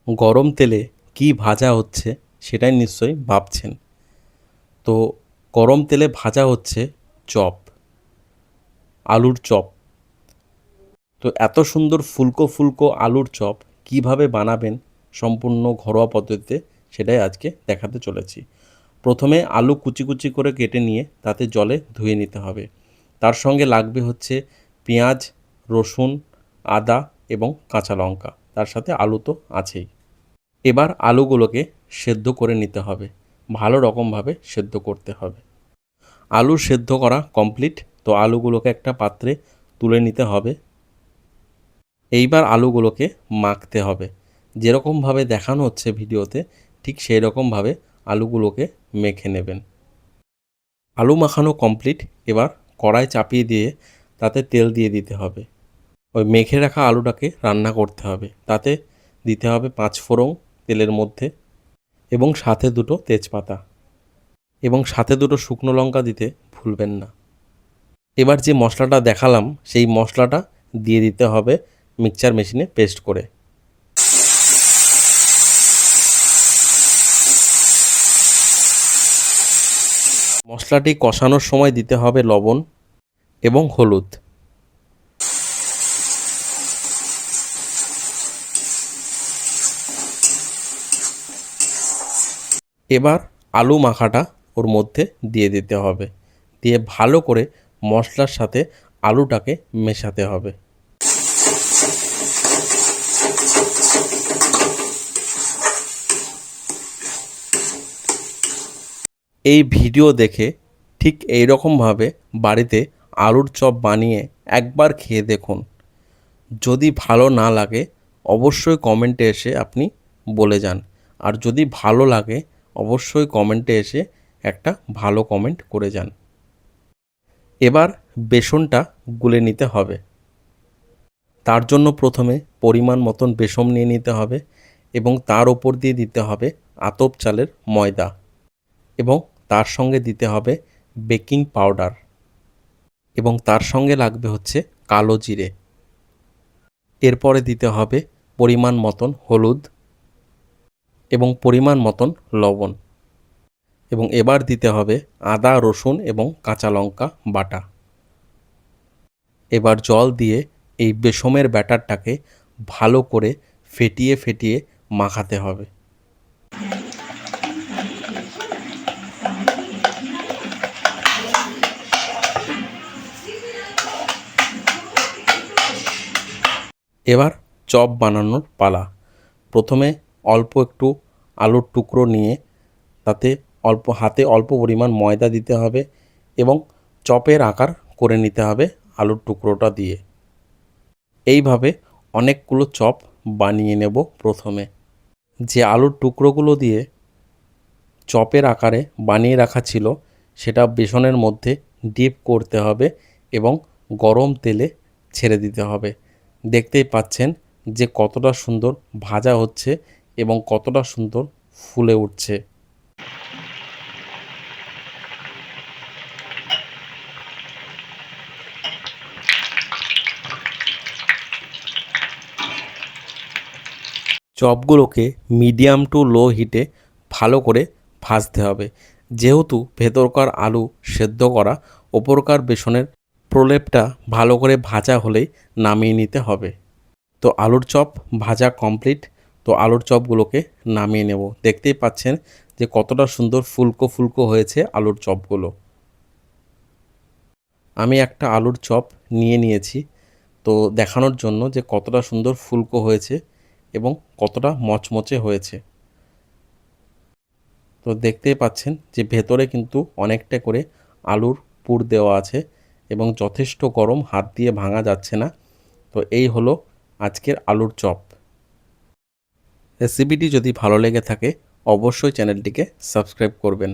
গরম তেলে কি ভাজা হচ্ছে সেটাই নিশ্চয়ই ভাবছেন। তো গরম তেলে ভাজা হচ্ছে চপ, আলুর চপ। তো এত সুন্দর ফুলকো ফুলকো আলুর চপ কিভাবে বানাবেন সম্পূর্ণ ঘরোয়া পদ্ধতিতে সেটাই আজকে দেখাতে চলেছি। প্রথমে আলু কুচি কুচি করে কেটে নিয়ে তাতে জলে ধুয়ে নিতে হবে। তার সঙ্গে লাগবে হচ্ছে পেঁয়াজ, রসুন, আদা এবং কাঁচা লঙ্কা। তার সাথে আলু তো আছেই। এবার আলুগুলোকে সেদ্ধ করে নিতে হবে, ভালো রকমভাবে সেদ্ধ করতে হবে। আলু সেদ্ধ করা কমপ্লিট। তো আলুগুলোকে একটা পাত্রে তুলে নিতে হবে। এইবার আলুগুলোকে মাখতে হবে, যেরকমভাবে দেখানো হচ্ছে ভিডিওতে ঠিক সেই রকমভাবে আলুগুলোকে মেখে নেবেন। আলু মাখানো কমপ্লিট। এবার কড়াই চাপিয়ে দিয়ে তাতে তেল দিয়ে দিতে হবে। ওই মেখে রাখা আলুটাকে রান্না করতে হবে। তাতে দিতে হবে 5 ফোড়ন তেলের মধ্যে এবং সাথে 2টো তেজপাতা এবং সাথে 2টো শুকনো লঙ্কা দিতে ভুলবেন না। এবার যে মশলাটা দেখালাম সেই মশলাটা দিয়ে দিতে হবে মিক্সচার মেশিনে পেস্ট করে। মশলাটি কষানোর সময় দিতে হবে লবণ এবং হলুদ। এবার আলু মাখাটা ওর মধ্যে দিয়ে দিতে হবে, দিয়ে ভালো করে মশলার সাথে আলুটাকে মেশাতে হবে। এই ভিডিও দেখে ঠিক এই রকমভাবে বাড়িতে আলুর চপ বানিয়ে একবার খেয়ে দেখুন। যদি ভালো না লাগে অবশ্যই কমেন্টে এসে আপনি বলে যান। আর যদি ভালো লাগে অবশ্যই কমেন্টে এসে একটা ভালো কমেন্ট করে যান। এবার বেসনটা গুলে নিতে হবে। তার জন্য প্রথমে পরিমাণ মতন বেসন নিয়ে নিতে হবে এবং তার ওপর দিয়ে দিতে হবে আতপ চালের ময়দা এবং তার সঙ্গে দিতে হবে বেকিং পাউডার এবং তার সঙ্গে লাগবে হচ্ছে কালো জিরে। এরপরে দিতে হবে পরিমাণ মতন হলুদ এবং পরিমাণ মতন লবণ এবং এবার দিতে হবে আদা, রসুন এবং কাঁচা লঙ্কা বাটা। এবার জল দিয়ে এই বেসমের ব্যাটারটাকে ভালো করে ফেটিয়ে ফেটিয়ে মাখাতে হবে। এবার চপ বানানোর পালা। প্রথমে অল্প একটু আলুর টুকরো নিয়ে তাতে হাতে অল্প পরিমাণ ময়দা দিতে হবে এবং চপের আকার করে নিতে হবে আলুর টুকরোটা দিয়ে। এইভাবে অনেকগুলো চপ বানিয়ে নেব। প্রথমে যে আলুর টুকরোগুলো দিয়ে চপের আকারে বানিয়ে রাখা ছিল সেটা বেসনের মধ্যে ডিপ করতে হবে এবং গরম তেলে ছেড়ে দিতে হবে। দেখতেই পাচ্ছেন যে কতটা সুন্দর ভাজা হচ্ছে এবং কতটা সুন্দর ফুলে উঠছে। চপগুলোকে মিডিয়াম টু লো হিটে ভালো করে ভাজতে হবে। যেহেতু ভেতরকার আলু সেদ্ধ করা, ওপরকার বেসনের প্রলেপটা ভালো করে ভাজা হলেই নামিয়ে নিতে হবে। তো আলুর চপ ভাজা কমপ্লিট। তো আলুর চপগুলোকে নামিয়ে নেব। দেখতেই পাচ্ছেন যে কতটা সুন্দর ফুলকো ফুলকো হয়েছে আলুর চপগুলো। আমি একটা আলুর চপ নিয়ে নিয়েছি তো দেখানোর জন্য যে কতটা সুন্দর ফুলকো হয়েছে এবং কতটা মচমচে হয়েছে। তো দেখতেই পাচ্ছেন যে ভেতরে কিন্তু অনেকটা করে আলুর পুর দেওয়া আছে এবং যথেষ্ট গরম, হাত দিয়ে ভাঙা যাচ্ছে না। তো এই হলো আজকের আলুর চপ। রেসিপিটি যদি ভালো লেগে থাকে অবশ্যই চ্যানেলটিকে সাবস্ক্রাইব করবেন।